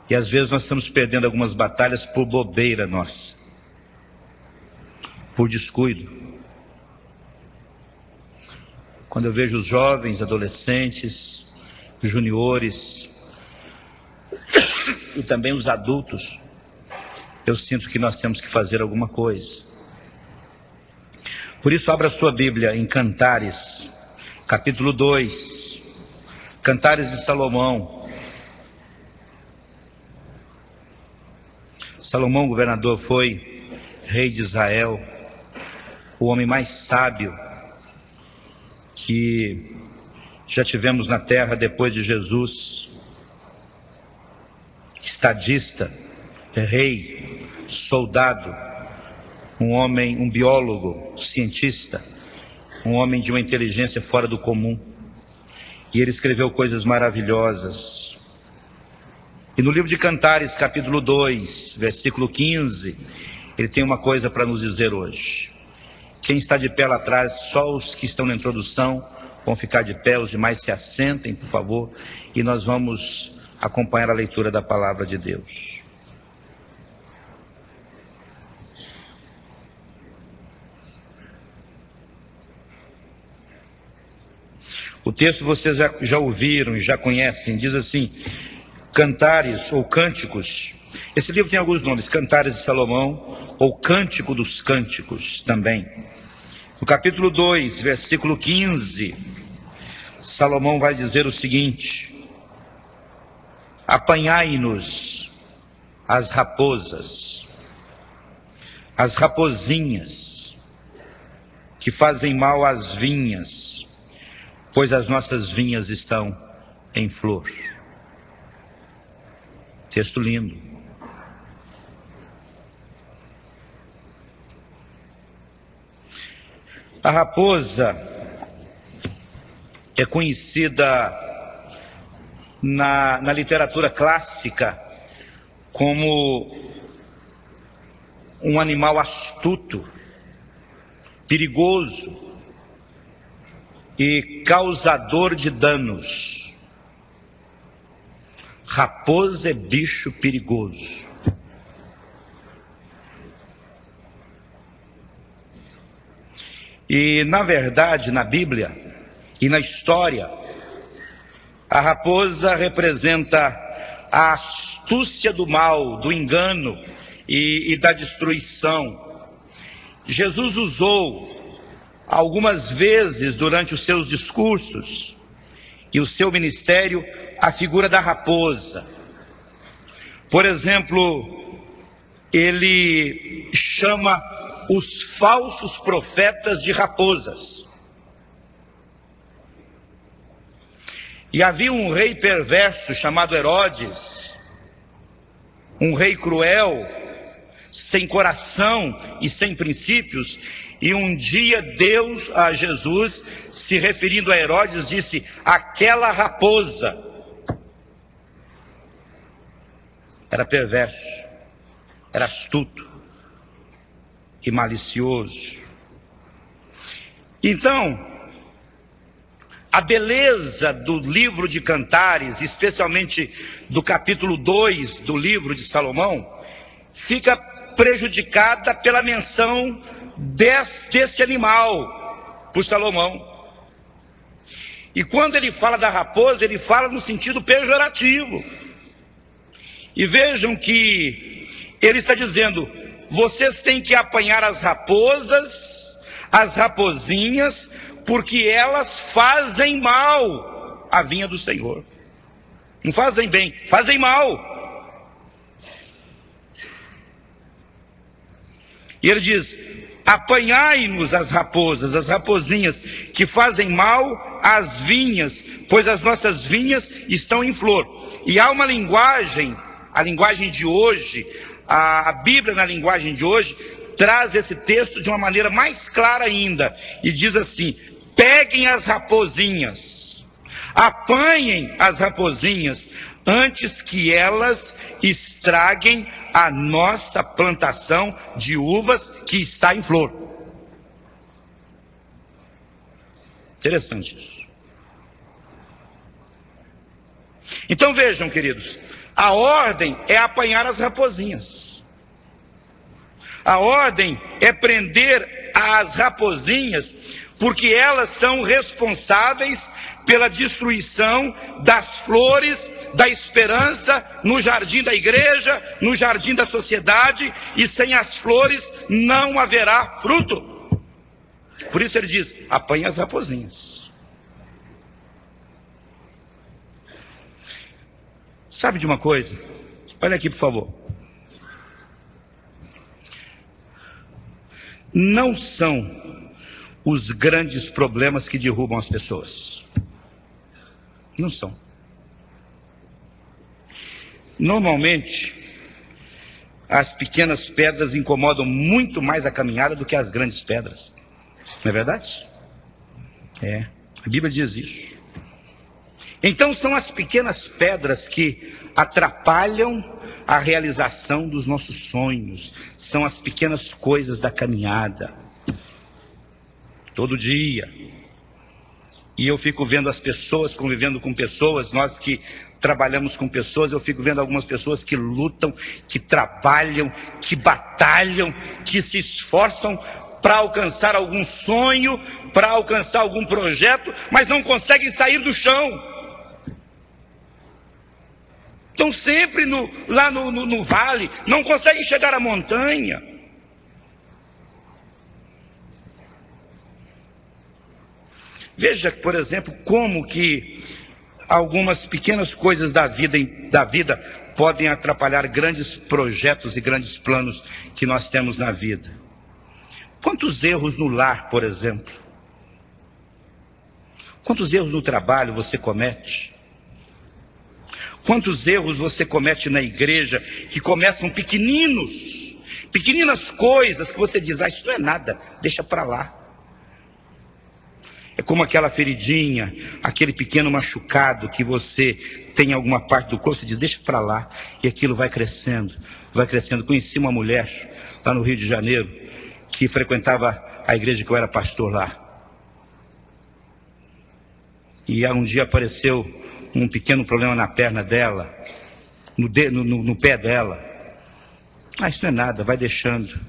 E às vezes nós estamos perdendo algumas batalhas por bobeira nossa, por descuido. Quando eu vejo os jovens, adolescentes, juniores e também os adultos, eu sinto que nós temos que fazer alguma coisa. Por isso, abra sua Bíblia em Cantares, capítulo 2, Cantares de Salomão. Salomão, governador, foi rei de Israel, o homem mais sábio que já tivemos na terra depois de Jesus. Estadista, rei, soldado, um homem, um biólogo, cientista, um homem de uma inteligência fora do comum. E ele escreveu coisas maravilhosas. E no livro de Cantares, capítulo 2, versículo 15, ele tem uma coisa para nos dizer hoje. Quem está de pé lá atrás, só os que estão na introdução vão ficar de pé, os demais se assentem, por favor, e nós vamos acompanhar a leitura da palavra de Deus. O texto vocês já ouviram e já conhecem, diz assim: Cantares ou Cânticos. Esse livro tem alguns nomes: Cantares de Salomão ou Cântico dos Cânticos também. No capítulo 2, versículo 15, Salomão vai dizer o seguinte: apanhai-nos as raposas, as rapozinhas, que fazem mal às vinhas, pois as nossas vinhas estão em flor. Texto lindo. A raposa é conhecida na literatura clássica como um animal astuto, perigoso e causador de danos. Raposa é bicho perigoso. E na verdade, na Bíblia e na história, a raposa representa a astúcia do mal, do engano e da destruição. Jesus usou algumas vezes durante os seus discursos e o seu ministério a figura da raposa. Por exemplo, ele chama os falsos profetas de raposas. E havia um rei perverso chamado Herodes, um rei cruel, sem coração e sem princípios. E um dia Deus, a Jesus, se referindo a Herodes, disse: aquela raposa. Era perverso, era astuto e malicioso. Então, a beleza do livro de Cantares, especialmente do capítulo 2 do livro de Salomão, fica prejudicada pela menção desse animal por Salomão. E quando ele fala da raposa, ele fala no sentido pejorativo. E vejam que ele está dizendo: vocês têm que apanhar as raposas, as rapozinhas, porque elas fazem mal à vinha do Senhor. Não fazem bem, fazem mal. E ele diz: apanhai-nos as raposas, as rapozinhas, que fazem mal às vinhas, pois as nossas vinhas estão em flor. E há uma linguagem, a linguagem de hoje, a Bíblia na linguagem de hoje, traz esse texto de uma maneira mais clara ainda, e diz assim: peguem as rapozinhas, apanhem as rapozinhas, antes que elas estraguem a nossa plantação de uvas que está em flor. Interessante isso. Então vejam, queridos, A ordem é apanhar as raposinhas. A ordem é prender as raposinhas, porque elas são responsáveis pela destruição das flores da esperança no jardim da igreja, no jardim da sociedade, e sem as flores não haverá fruto. Por isso ele diz: apanhe as raposinhas. Sabe de uma coisa? Olha aqui, por favor. Não são os grandes problemas que derrubam as pessoas. Não são. Normalmente, as pequenas pedras incomodam muito mais a caminhada do que as grandes pedras. Não é verdade? É, a Bíblia diz isso. Então são as pequenas pedras que atrapalham a realização dos nossos sonhos. São as pequenas coisas da caminhada. Todo dia. E eu fico vendo as pessoas, convivendo com pessoas, nós que trabalhamos com pessoas, eu fico vendo algumas pessoas que lutam, que trabalham, que batalham, que se esforçam para alcançar algum sonho, para alcançar algum projeto, mas não conseguem sair do chão. Estão sempre lá no vale, não conseguem chegar à montanha. Veja, por exemplo, como que algumas pequenas coisas da vida podem atrapalhar grandes projetos e grandes planos que nós temos na vida. Quantos erros no lar, por exemplo? Quantos erros no trabalho você comete? Quantos erros você comete na igreja que começam pequeninas coisas que você diz: isso não é nada, deixa para lá. É como aquela feridinha, aquele pequeno machucado que você tem em alguma parte do corpo, você diz: deixa para lá, e aquilo vai crescendo, vai crescendo. Conheci uma mulher lá no Rio de Janeiro que frequentava a igreja que eu era pastor lá. E um dia apareceu um pequeno problema na perna dela, no pé dela. Isso não é nada, vai deixando.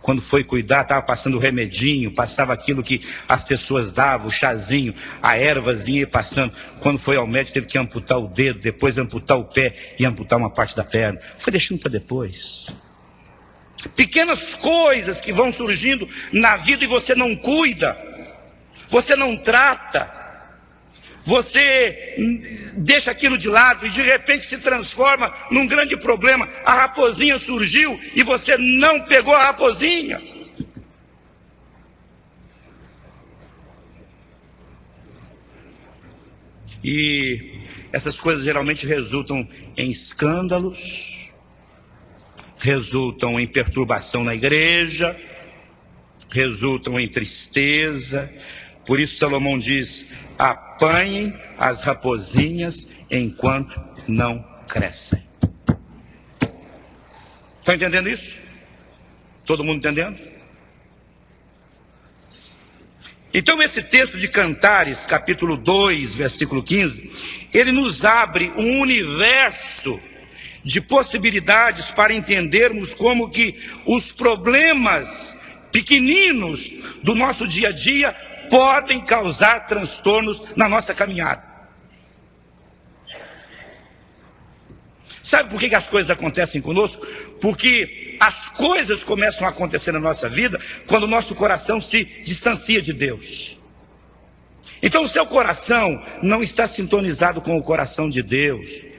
Quando foi cuidar, estava passando o remedinho, passava aquilo que as pessoas davam, o chazinho, a ervazinha ia passando. Quando foi ao médico, teve que amputar o dedo, depois amputar o pé e amputar uma parte da perna. Foi deixando para depois. Pequenas coisas que vão surgindo na vida e você não cuida, você não trata. Você deixa aquilo de lado e de repente se transforma num grande problema. A raposinha surgiu e você não pegou a raposinha. E essas coisas geralmente resultam em escândalos, resultam em perturbação na igreja, resultam em tristeza. Por isso Salomão diz: apanhem as raposinhas enquanto não crescem. Estão entendendo isso? Todo mundo entendendo? Então esse texto de Cantares, capítulo 2, versículo 15, ele nos abre um universo de possibilidades para entendermos como que os problemas pequeninos do nosso dia a dia podem causar transtornos na nossa caminhada. Sabe por que as coisas acontecem conosco? Porque as coisas começam a acontecer na nossa vida quando o nosso coração se distancia de Deus. Então o seu coração não está sintonizado com o coração de Deus.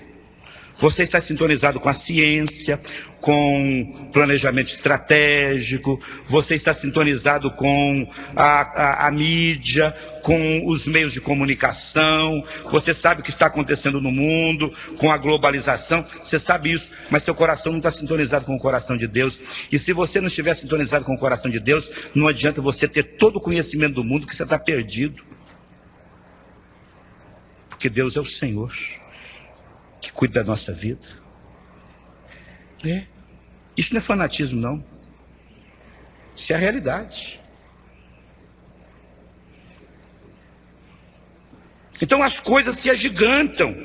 Você está sintonizado com a ciência, com planejamento estratégico, você está sintonizado com a mídia, com os meios de comunicação, você sabe o que está acontecendo no mundo, com a globalização, você sabe isso, mas seu coração não está sintonizado com o coração de Deus. E se você não estiver sintonizado com o coração de Deus, não adianta você ter todo o conhecimento do mundo, que você está perdido. Porque Deus é o Senhor que cuida da nossa vida. Isso não é fanatismo, não. Isso é a realidade. Então as coisas se agigantam.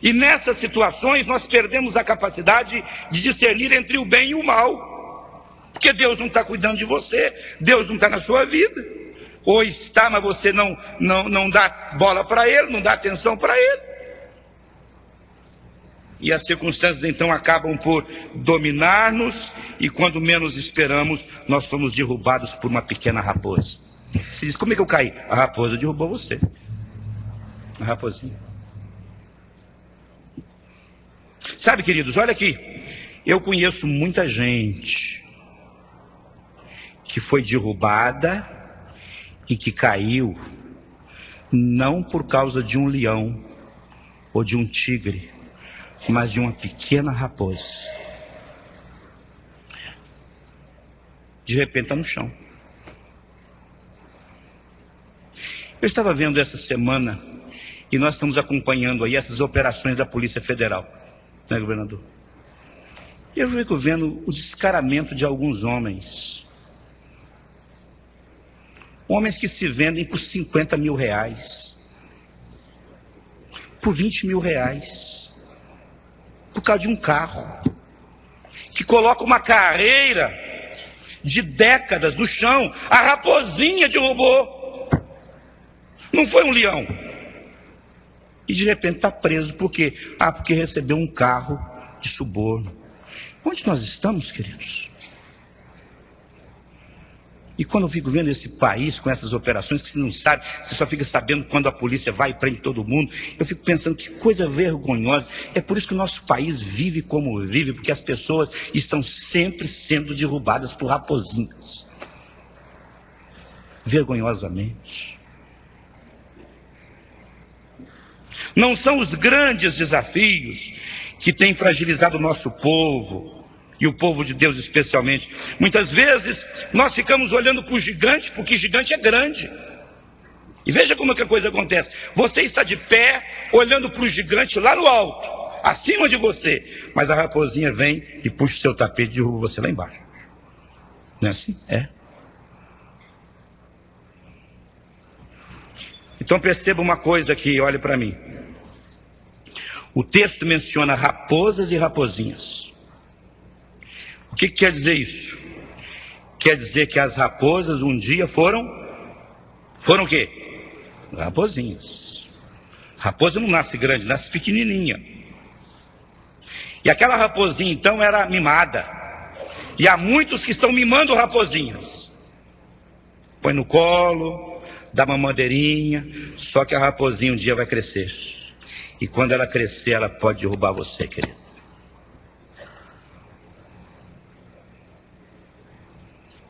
E nessas situações nós perdemos a capacidade de discernir entre o bem e o mal. Porque Deus não está cuidando de você, Deus não está na sua vida. Ou está, mas você não dá bola para Ele, não dá atenção para Ele. E as circunstâncias então acabam por dominar-nos, e quando menos esperamos, nós somos derrubados por uma pequena raposa. Você diz, como é que eu caí? A raposa derrubou você. A raposinha. Sabe, queridos, olha aqui. Eu conheço muita gente que foi derrubada e que caiu não por causa de um leão ou de um tigre, mas de uma pequena raposa. De repente está no chão. Eu estava vendo essa semana, e nós estamos acompanhando aí essas operações da Polícia Federal, né, governador? Eu fico vendo o descaramento de alguns homens. Homens que se vendem por 50 mil reais, por 20 mil reais, por causa de um carro, que coloca uma carreira de décadas no chão. A raposinha derrubou, não foi um leão. E de repente está preso, por quê? Porque recebeu um carro de suborno. Onde nós estamos, queridos? E quando eu fico vendo esse país com essas operações que você não sabe, você só fica sabendo quando a polícia vai e prende todo mundo, eu fico pensando que coisa vergonhosa. É por isso que o nosso país vive como vive, porque as pessoas estão sempre sendo derrubadas por raposinhas. Vergonhosamente. Não são os grandes desafios que têm fragilizado o nosso povo, e o povo de Deus especialmente. Muitas vezes nós ficamos olhando para o gigante, porque gigante é grande. E veja como é que a coisa acontece. Você está de pé, olhando para o gigante lá no alto, acima de você, mas a raposinha vem e puxa o seu tapete e derruba você lá embaixo. Não é assim? É. Então perceba uma coisa aqui, olhe para mim. O texto menciona raposas e raposinhas. O que quer dizer isso? Quer dizer que as raposas um dia foram o quê? Raposinhas. Raposa não nasce grande, nasce pequenininha. E aquela raposinha então era mimada. E há muitos que estão mimando raposinhas. Põe no colo, dá mamadeirinha, só que a raposinha um dia vai crescer. E quando ela crescer, ela pode derrubar você, querido.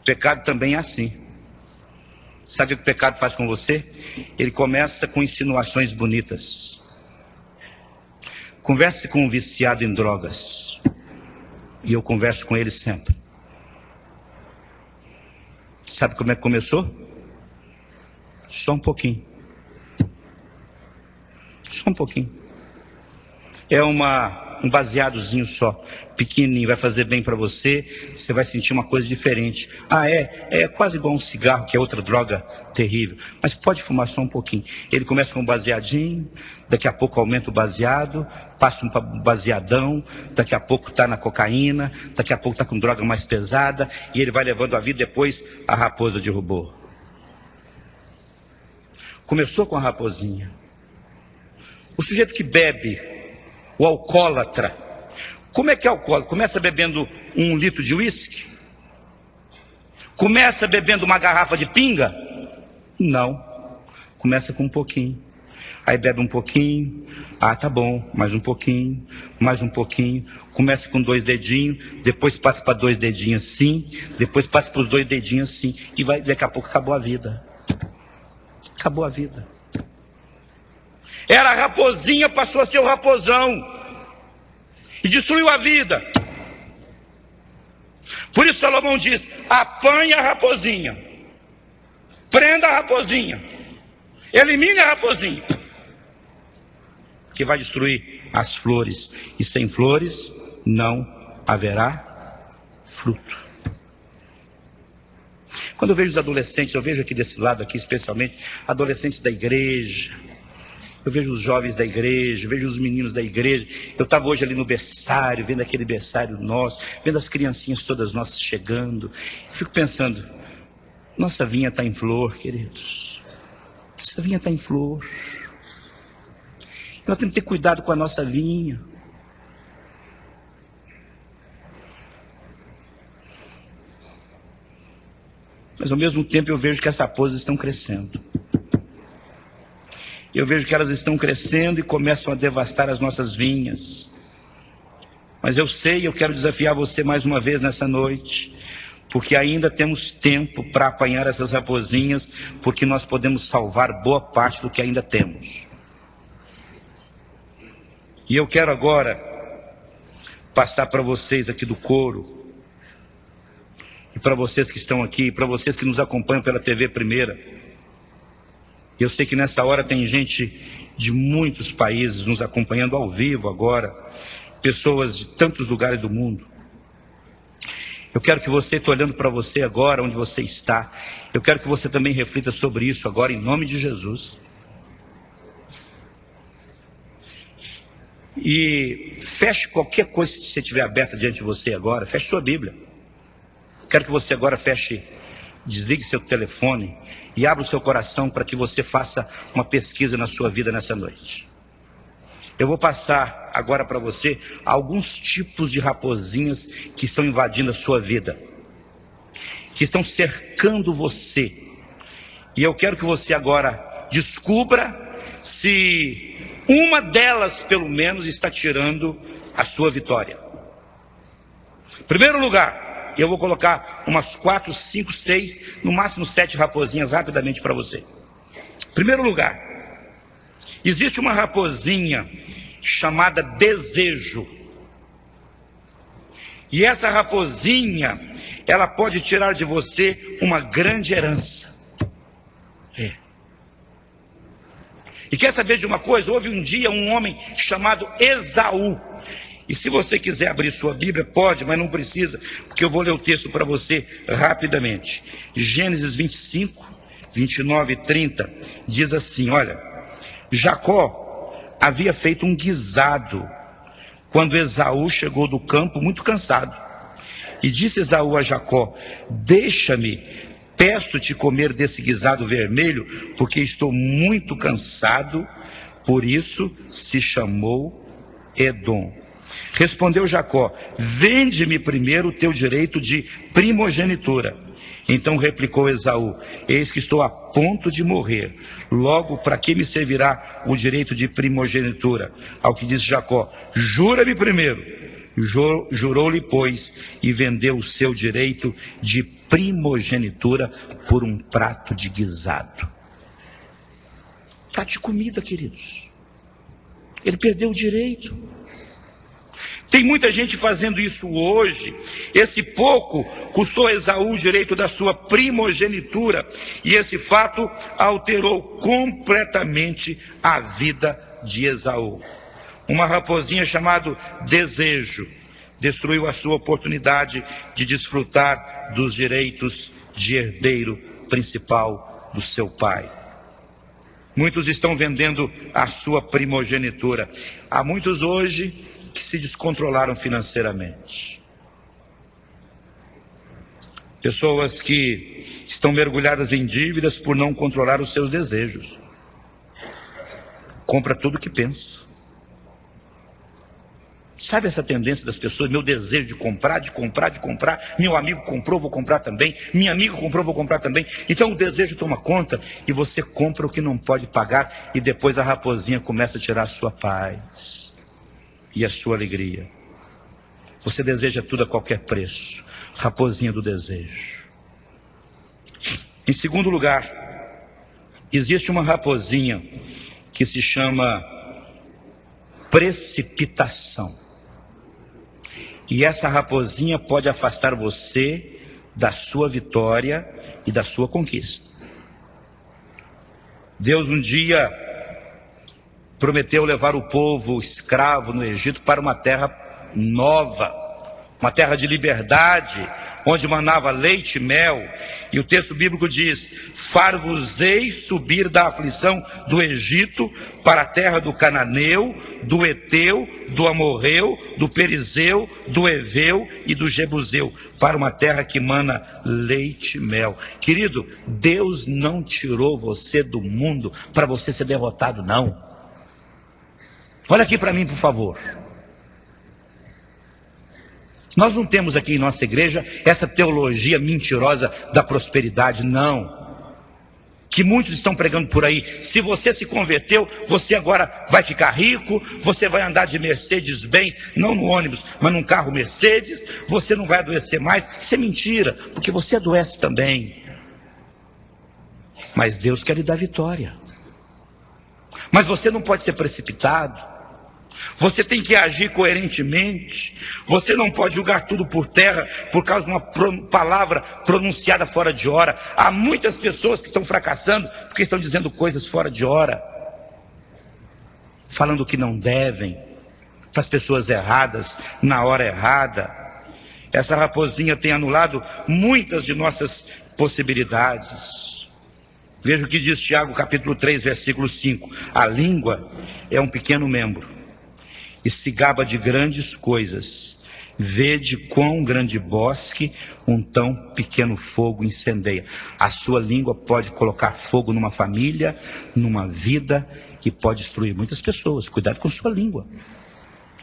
O pecado também é assim. Sabe o que o pecado faz com você? Ele começa com insinuações bonitas. Converse com um viciado em drogas. E eu converso com ele sempre. Sabe como é que começou? Só um pouquinho. Só um pouquinho. É um baseadozinho só, pequenininho, vai fazer bem para você, você vai sentir uma coisa diferente. É quase igual um cigarro, que é outra droga terrível, mas pode fumar só um pouquinho. Ele começa com um baseadinho, daqui a pouco aumenta o baseado, passa um baseadão, daqui a pouco está na cocaína, daqui a pouco está com droga mais pesada, e ele vai levando a vida, depois a raposa derrubou. Começou com a raposinha. O sujeito que bebe, o alcoólatra, como é que é alcoólatra? Começa bebendo 1 litro de uísque? Começa bebendo uma garrafa de pinga? Não. Começa com um pouquinho. Aí bebe um pouquinho. Tá bom, mais um pouquinho, mais um pouquinho. Começa com 2 dedinhos, depois passa para 2 dedinhos assim, depois passa para os 2 dedinhos assim, e daqui a pouco acabou a vida. Acabou a vida. Era a raposinha, passou a ser o raposão. E destruiu a vida. Por isso Salomão diz: apanhe a raposinha. Prenda a raposinha. Elimine a raposinha. Que vai destruir as flores. E sem flores não haverá fruto. Quando eu vejo os adolescentes, eu vejo aqui desse lado aqui especialmente, adolescentes da igreja, Eu vejo os jovens da igreja, vejo os meninos da igreja. Eu estava hoje ali no berçário, vendo aquele berçário nosso, vendo as criancinhas todas nossas chegando. Fico pensando, nossa vinha está em flor, queridos. Essa vinha está em flor. Nós temos que ter cuidado com a nossa vinha. Mas ao mesmo tempo eu vejo que as raposas estão crescendo. Eu vejo que elas estão crescendo e começam a devastar as nossas vinhas. Mas eu sei, eu quero desafiar você mais uma vez nessa noite, porque ainda temos tempo para apanhar essas raposinhas, porque nós podemos salvar boa parte do que ainda temos. E eu quero agora passar para vocês aqui do coro, e para vocês que estão aqui, para vocês que nos acompanham pela TV Primeira. Eu sei que nessa hora tem gente de muitos países nos acompanhando ao vivo agora, pessoas de tantos lugares do mundo. Eu quero que você, estou olhando para você agora, onde você está, eu quero que você também reflita sobre isso agora, em nome de Jesus. E feche qualquer coisa que você tiver aberta diante de você agora, feche sua Bíblia. Quero que você agora desligue seu telefone e abra o seu coração para que você faça uma pesquisa na sua vida nessa noite. Eu vou passar agora para você alguns tipos de raposinhas que estão invadindo a sua vida, que estão cercando você. E eu quero que você agora descubra se uma delas, pelo menos, está tirando a sua vitória. Em primeiro lugar, eu vou colocar umas 4, 5, 6, no máximo 7 raposinhas rapidamente para você. Em primeiro lugar, existe uma raposinha chamada desejo. E essa raposinha, ela pode tirar de você uma grande herança. E quer saber de uma coisa? Houve um dia um homem chamado Esaú. E se você quiser abrir sua Bíblia, pode, mas não precisa, porque eu vou ler o texto para você rapidamente. Gênesis 25, 29 e 30, diz assim, olha, Jacó havia feito um guisado, quando Esaú chegou do campo muito cansado. E disse Esaú a Jacó, deixa-me, peço-te comer desse guisado vermelho, porque estou muito cansado, por isso se chamou Edom. Respondeu Jacó, vende-me primeiro o teu direito de primogenitura. Então replicou Esaú, eis que estou a ponto de morrer, logo para que me servirá o direito de primogenitura? Ao que disse Jacó, jura-me primeiro. Jurou-lhe, pois, e vendeu o seu direito de primogenitura por um prato de guisado. Prato de comida, queridos. Ele perdeu o direito. Tem muita gente fazendo isso hoje. Esse pouco custou a Esaú o direito da sua primogenitura, e esse fato alterou completamente a vida de Esaú. Uma raposinha chamada desejo destruiu a sua oportunidade de desfrutar dos direitos de herdeiro principal do seu pai. Muitos estão vendendo a sua primogenitura. Há muitos hoje que se descontrolaram financeiramente. Pessoas que estão mergulhadas em dívidas por não controlar os seus desejos. Compra tudo que pensa. Sabe essa tendência das pessoas? Meu desejo de comprar. Meu amigo comprou, vou comprar também. Minha amiga comprou, vou comprar também. Então o desejo toma conta e você compra o que não pode pagar, e depois a raposinha começa a tirar a sua paz e a sua alegria. Você deseja tudo a qualquer preço. Raposinha do desejo. Em segundo lugar, existe uma raposinha que se chama precipitação. E essa raposinha pode afastar você da sua vitória e da sua conquista. Deus um dia prometeu levar o povo escravo no Egito para uma terra nova, uma terra de liberdade, onde manava leite e mel. E o texto bíblico diz: far-vos-ei subir da aflição do Egito para a terra do Cananeu, do Eteu, do Amorreu, do Perizeu, do Eveu e do Jebuseu, para uma terra que mana leite e mel. Querido, Deus não tirou você do mundo para você ser derrotado, não. Olha aqui para mim, por favor. Nós não temos aqui em nossa igreja essa teologia mentirosa da prosperidade, não. Que muitos estão pregando por aí. Se você se converteu, você agora vai ficar rico, você vai andar de Mercedes-Benz, não no ônibus, mas num carro Mercedes, você não vai adoecer mais. Isso é mentira, porque você adoece também. Mas Deus quer lhe dar vitória. Mas você não pode ser precipitado. Você tem que agir coerentemente. Você não pode julgar tudo por terra por causa de uma palavra pronunciada fora de hora. Há muitas pessoas que estão fracassando porque estão dizendo coisas fora de hora, falando o que não devem para as pessoas erradas na hora errada. Essa raposinha tem anulado muitas de nossas possibilidades. Veja o que diz Tiago capítulo 3, versículo 5. A língua é um pequeno membro e se gaba de grandes coisas. Vede quão grande bosque um tão pequeno fogo incendeia. A sua língua pode colocar fogo numa família, numa vida, e pode destruir muitas pessoas. Cuidado com sua língua.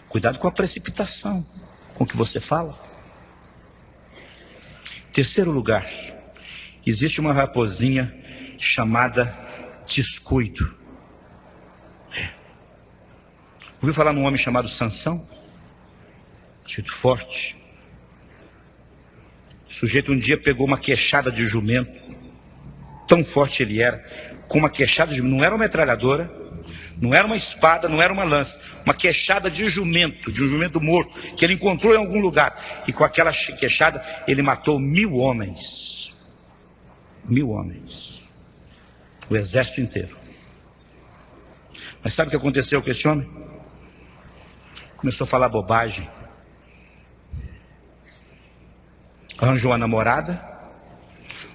Cuidado com a precipitação com que você fala. Terceiro lugar, existe uma raposinha chamada descuido. Ouviu falar num homem chamado Sansão? Sujeito forte. O sujeito um dia pegou uma queixada de jumento. Tão forte ele era. Com uma queixada de jumento. Não era uma metralhadora. Não era uma espada. Não era uma lança. Uma queixada de um jumento morto. Que ele encontrou em algum lugar. E com aquela queixada ele matou 1000 homens. 1000 homens. O exército inteiro. Mas sabe o que aconteceu com esse homem? Começou a falar bobagem. Arranjou uma namorada.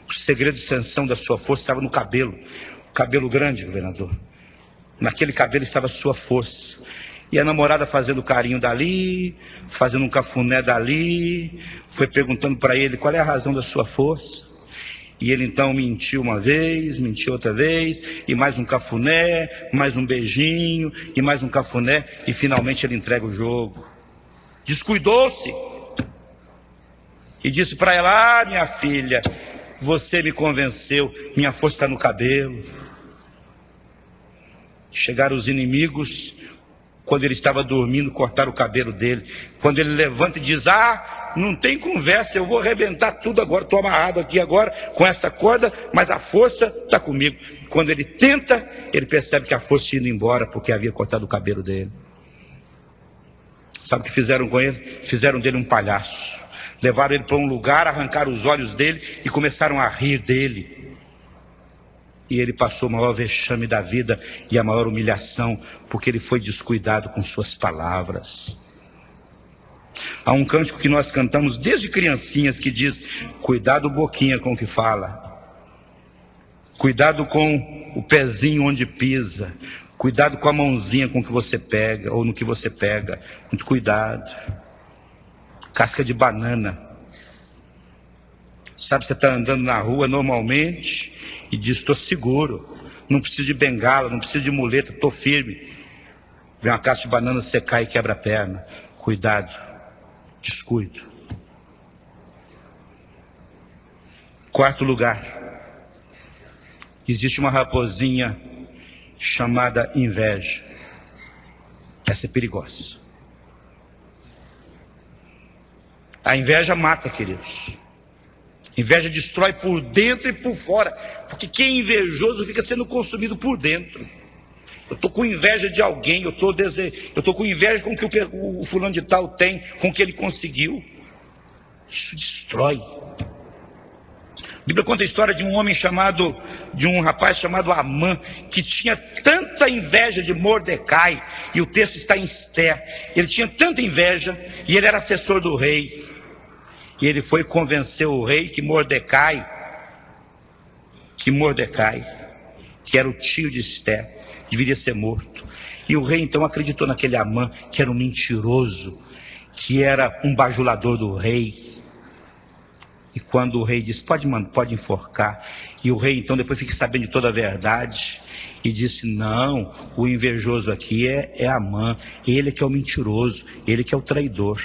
O segredo de Sansão da sua força estava no cabelo. O cabelo grande, governador. Naquele cabelo estava a sua força. E a namorada fazendo carinho dali, fazendo um cafuné dali, foi perguntando para ele qual é a razão da sua força. E ele então mentiu uma vez, mentiu outra vez, e mais um cafuné, mais um beijinho, e mais um cafuné, e finalmente ele entrega o jogo. Descuidou-se. E disse para ela: minha filha, você me convenceu, minha força está no cabelo. Chegaram os inimigos, quando ele estava dormindo, cortaram o cabelo dele. Quando ele levanta e diz: não tem conversa, eu vou arrebentar tudo agora, estou amarrado aqui agora com essa corda, mas a força está comigo. Quando ele tenta, ele percebe que a força tinha ido embora, porque havia cortado o cabelo dele. Sabe o que fizeram com ele? Fizeram dele um palhaço. Levaram ele para um lugar, arrancaram os olhos dele e começaram a rir dele. E ele passou o maior vexame da vida e a maior humilhação, porque ele foi descuidado com suas palavras. Há um cântico que nós cantamos desde criancinhas que diz: cuidado boquinha com o que fala, cuidado com o pezinho onde pisa, cuidado com a mãozinha com que você pega, ou no que você pega, muito cuidado. Casca de banana. Sabe, você está andando na rua normalmente e diz: estou seguro, não preciso de bengala, não preciso de muleta, estou firme. Vem uma casca de banana, você cai e quebra a perna. Cuidado. Descuido. Quarto lugar, existe uma raposinha chamada inveja. Essa é perigosa. A inveja mata, queridos. Inveja destrói por dentro e por fora, porque quem é invejoso fica sendo consumido por dentro. Eu estou com inveja de alguém, eu estou com inveja com o que o fulano de tal tem, com o que ele conseguiu. Isso destrói. A Bíblia conta a história de um rapaz chamado Amã, que tinha tanta inveja de Mordecai, e o texto está em Esther. Ele tinha tanta inveja, e ele era assessor do rei. E ele foi convencer o rei que Mordecai, que era o tio de Esther, deveria ser morto. E o rei então acreditou naquele Amã, que era um mentiroso, que era um bajulador do rei. E quando o rei disse, pode enforcar, e o rei então depois fica sabendo de toda a verdade, e disse, não, o invejoso aqui é Amã, ele que é o mentiroso, ele que é o traidor.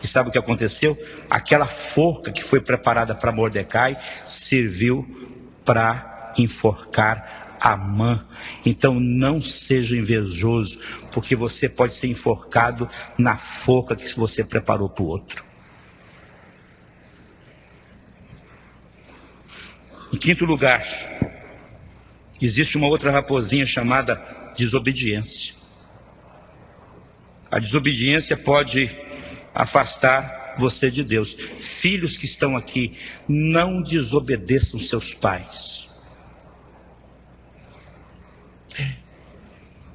E sabe o que aconteceu? Aquela forca que foi preparada para Mordecai, serviu para enforcar Amã. Então não seja invejoso, porque você pode ser enforcado na forca que você preparou para o outro. Em quinto lugar, existe uma outra raposinha chamada desobediência. A desobediência pode afastar você de Deus. Filhos que estão aqui, não desobedeçam seus pais.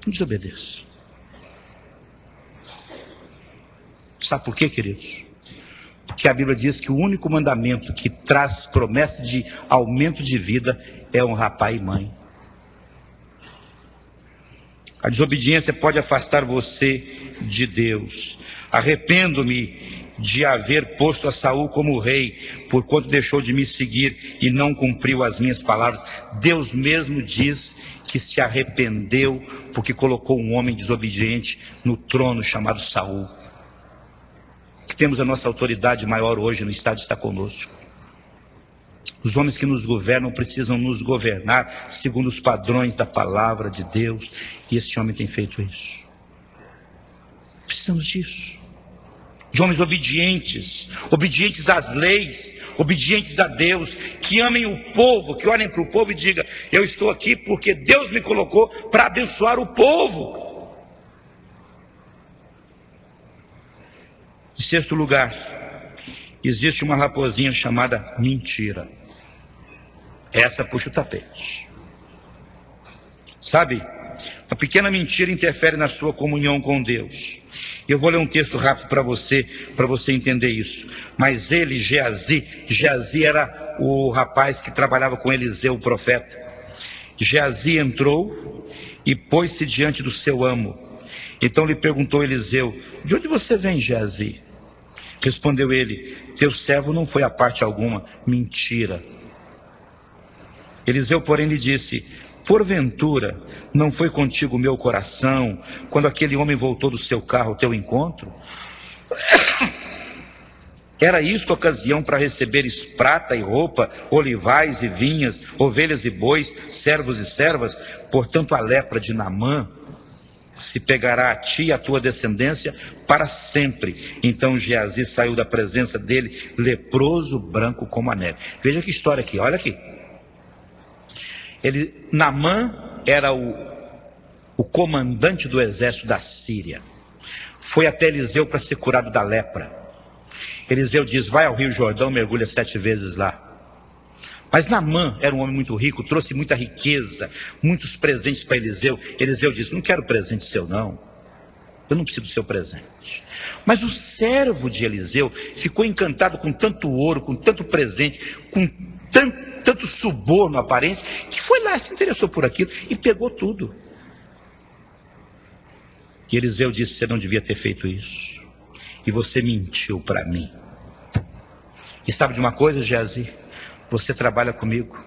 Não desobedeçam. Sabe por quê, queridos? Porque a Bíblia diz que o único mandamento que traz promessa de aumento de vida é honrar pai e mãe. A desobediência pode afastar você de Deus. Arrependo-me de haver posto a Saul como rei, porquanto deixou de me seguir e não cumpriu as minhas palavras. Deus mesmo diz que se arrependeu porque colocou um homem desobediente no trono chamado Saul. Que temos a nossa autoridade maior hoje no estado está conosco. Os homens que nos governam precisam nos governar segundo os padrões da palavra de Deus, e esse homem tem feito isso. Precisamos disso. De homens obedientes, obedientes às leis, obedientes a Deus, que amem o povo, que olhem para o povo e digam, eu estou aqui porque Deus me colocou para abençoar o povo. Em sexto lugar, existe uma raposinha chamada mentira. Essa puxa o tapete. Sabe, uma pequena mentira interfere na sua comunhão com Deus. Eu vou ler um texto rápido para você entender isso. Mas ele, Geazi era o rapaz que trabalhava com Eliseu, o profeta. Geazi entrou e pôs-se diante do seu amo. Então lhe perguntou Eliseu, de onde você vem, Geazi? Respondeu ele, teu servo não foi a parte alguma. Mentira. Eliseu, porém, lhe disse, porventura não foi contigo o meu coração, quando aquele homem voltou do seu carro ao teu encontro? Era isto ocasião para receberes prata e roupa, olivais e vinhas, ovelhas e bois, servos e servas? Portanto a lepra de Naamã se pegará a ti e a tua descendência para sempre. Então Geazi saiu da presença dele, leproso, branco como a neve. Veja que história aqui, olha aqui. Naamã era o comandante do exército da Síria. Foi até Eliseu para ser curado da lepra. Eliseu diz, vai ao Rio Jordão, mergulha 7 vezes lá. Mas Naamã era um homem muito rico, trouxe muita riqueza, muitos presentes para Eliseu. Eliseu disse, não quero presente seu não, eu não preciso do seu presente. Mas o servo de Eliseu ficou encantado com tanto ouro, com tanto presente, com tanto suborno aparente, que foi lá, se interessou por aquilo e pegou tudo. E Eliseu disse, você não devia ter feito isso, e você mentiu para mim. E sabe de uma coisa, Geazi? Você trabalha comigo,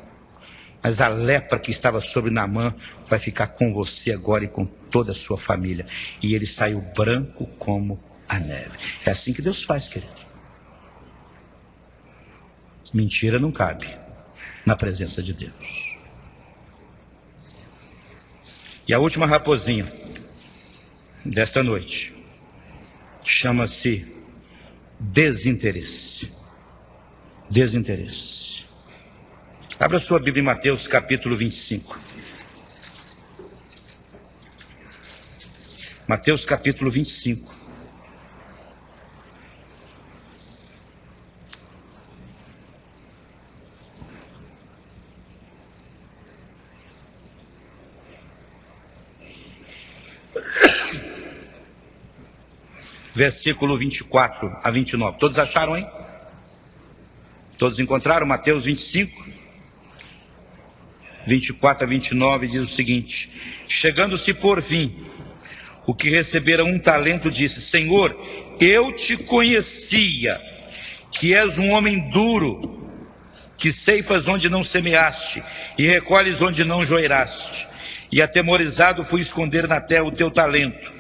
mas a lepra que estava sobre Naamã vai ficar com você agora e com toda a sua família. E ele saiu branco como a neve. É assim que Deus faz, querido. Mentira não cabe na presença de Deus. E a última raposinha desta noite chama-se desinteresse. Desinteresse. Abra sua Bíblia em Mateus capítulo 25. Mateus capítulo 25. Versículo 24 a 29. Todos acharam, hein? Todos encontraram? Mateus 25, 24 a 29 diz o seguinte: chegando-se por fim, o que recebera 1 talento disse: Senhor, eu te conhecia, que és um homem duro, que ceifas onde não semeaste, e recolhes onde não joiraste. E atemorizado fui esconder na terra o teu talento.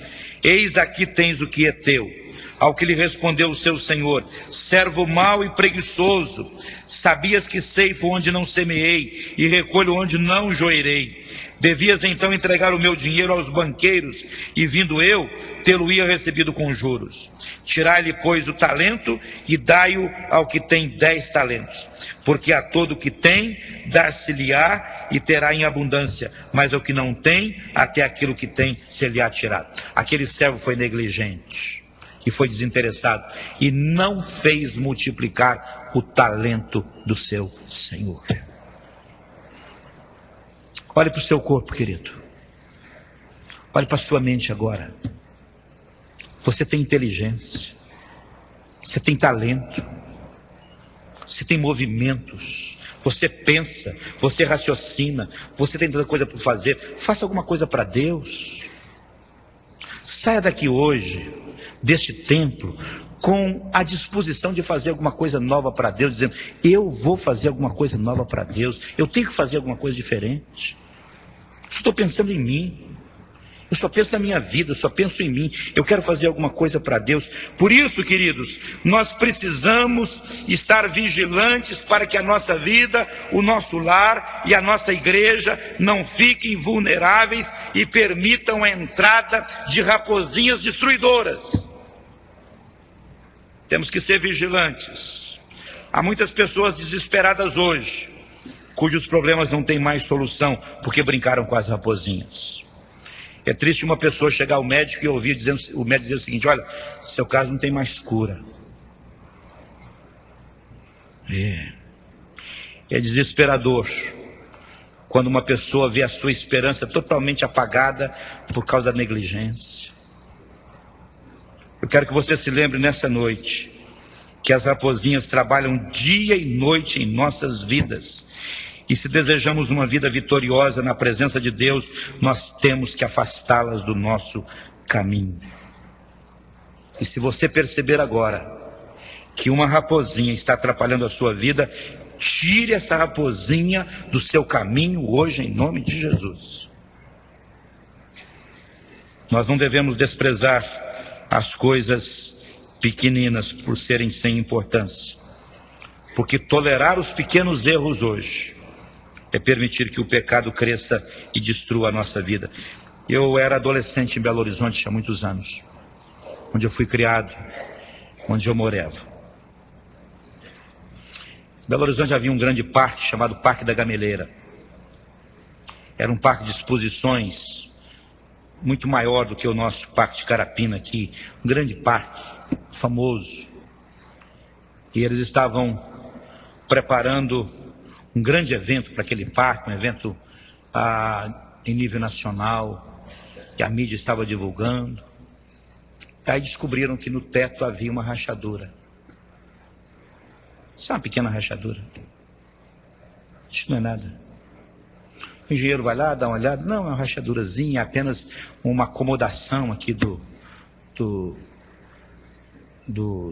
Eis aqui tens o que é teu. Ao que lhe respondeu o seu senhor: servo mau e preguiçoso, sabias que ceifo onde não semeei, e recolho onde não joirei. Devias então entregar o meu dinheiro aos banqueiros, e vindo eu, tê-lo-ia recebido com juros. Tirai-lhe, pois, o talento, e dai-o ao que tem 10 talentos. Porque a todo que tem, dar-se-lhe-á, e terá em abundância. Mas ao que não tem, até aquilo que tem, se-lhe-á tirado. Aquele servo foi negligente, e foi desinteressado, e não fez multiplicar o talento do seu senhor. Olhe para o seu corpo, querido. Olhe para a sua mente agora. Você tem inteligência. Você tem talento. Você tem movimentos. Você pensa. Você raciocina. Você tem tanta coisa para fazer. Faça alguma coisa para Deus. Saia daqui hoje, deste templo, com a disposição de fazer alguma coisa nova para Deus, dizendo: eu vou fazer alguma coisa nova para Deus. Eu tenho que fazer alguma coisa diferente. Estou pensando em mim, eu só penso na minha vida, eu só penso em mim, eu quero fazer alguma coisa para Deus. Por isso, queridos, nós precisamos estar vigilantes para que a nossa vida, o nosso lar e a nossa igreja não fiquem vulneráveis e permitam a entrada de raposinhas destruidoras. Temos que ser vigilantes. Há muitas pessoas desesperadas hoje, cujos problemas não têm mais solução, porque brincaram com as raposinhas. É triste uma pessoa chegar ao médico e ouvir o médico dizer o seguinte: olha, seu caso não tem mais cura. É desesperador quando uma pessoa vê a sua esperança totalmente apagada por causa da negligência. Eu quero que você se lembre nessa noite que as raposinhas trabalham dia e noite em nossas vidas. E se desejamos uma vida vitoriosa na presença de Deus, nós temos que afastá-las do nosso caminho. E se você perceber agora que uma raposinha está atrapalhando a sua vida, tire essa raposinha do seu caminho hoje, em nome de Jesus. Nós não devemos desprezar as coisas pequeninas por serem sem importância, porque tolerar os pequenos erros hoje é permitir que o pecado cresça e destrua a nossa vida. Eu era adolescente em Belo Horizonte há muitos anos, onde eu fui criado, onde eu morava. Em Belo Horizonte havia um grande parque chamado Parque da Gameleira. Era um parque de exposições muito maior do que o nosso Parque de Carapina aqui, um grande parque, famoso. E eles estavam preparando um grande evento para aquele parque, um evento em nível nacional, que a mídia estava divulgando. Aí descobriram que no teto havia uma rachadura. Isso é uma pequena rachadura. Isso não é nada. O engenheiro vai lá, dá uma olhada. Não, é uma rachadurazinha, é apenas uma acomodação aqui do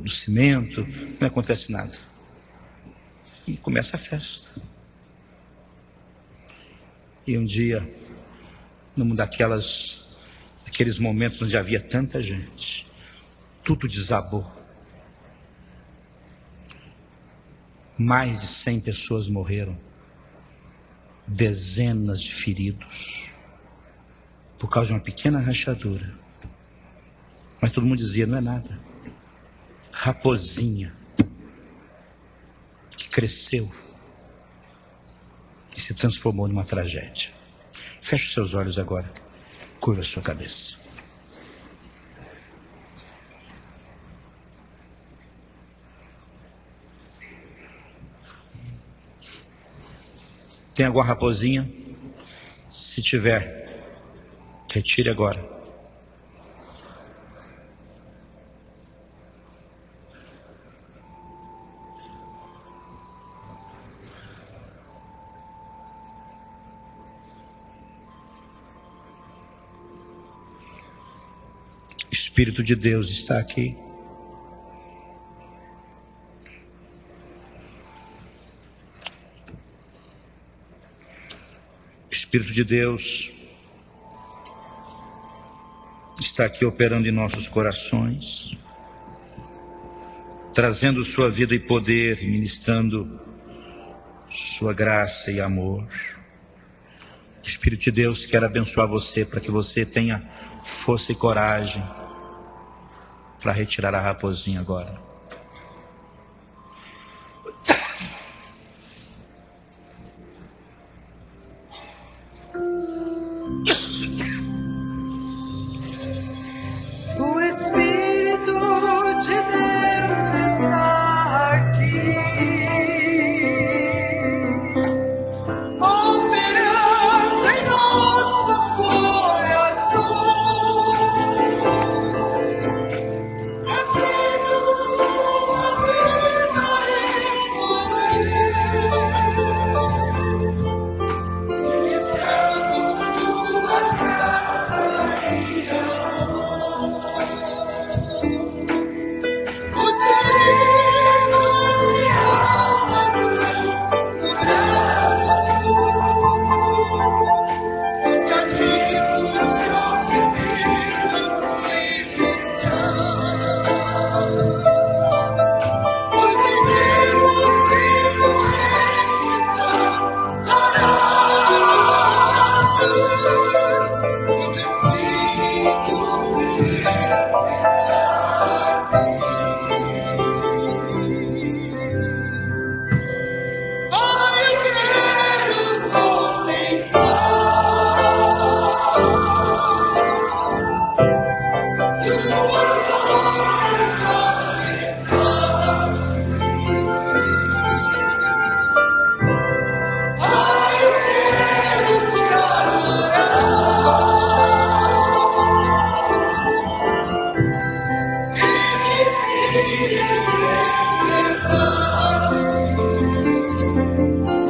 cimento. Não acontece nada. E começa a festa. E um dia, num daqueles momentos onde havia tanta gente, tudo desabou. Mais de 100 pessoas morreram, dezenas de feridos, por causa de uma pequena rachadura. Mas todo mundo dizia: não é nada. Raposinha que cresceu e se transformou numa tragédia. Feche os seus olhos agora, curva a sua cabeça. Tem alguma raposinha? Se tiver, retire agora. Espírito de Deus está aqui. O Espírito de Deus está aqui operando em nossos corações, trazendo sua vida e poder, ministrando sua graça e amor. O Espírito de Deus quer abençoar você para que você tenha força e coragem para retirar a raposinha agora. O Espírito de Deus está aqui, operando em nossos corações, trazendo sua vida e poder, ministrando sua graça e amor. Os feridos e almas são curados, os cativos e oprimidos livres são, os enfermos e doentes são sarados, os Espíritos de Deus está aqui. Pai, eu quero contemplar tua glória manifestada. Pai, eu quero te adorar. Inicia a liberdade.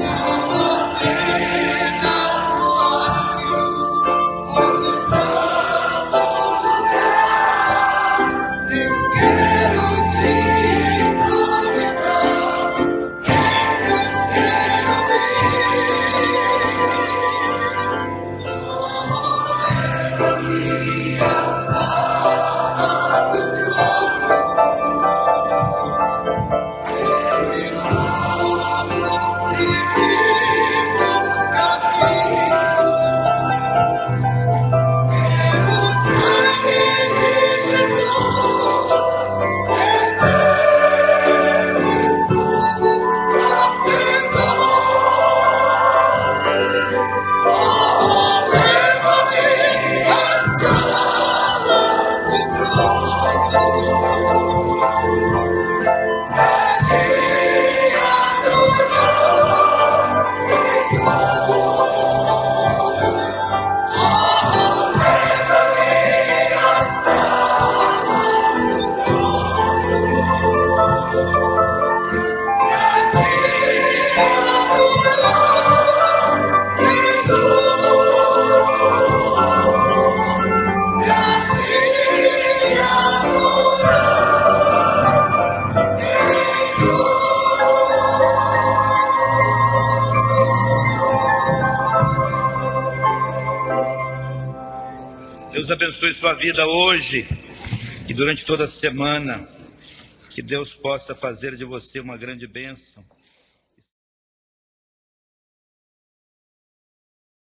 Não apenas no lábio ou no santo lugar. Eu quero te improvisar entre os querubins. Leva-me à sala do trono, serenado e vivo caminho. Pelo sangue de Jesus, eterno e sumo sacerdote. Oh, leva-me à sala do trono. Te adorar, Senhor. Oh, leva-me à sala do trono. Te adorar, Senhor. Te adorar, Senhor. Deus abençoe sua vida hoje e durante toda a semana. Que Deus possa fazer de você uma grande bênção.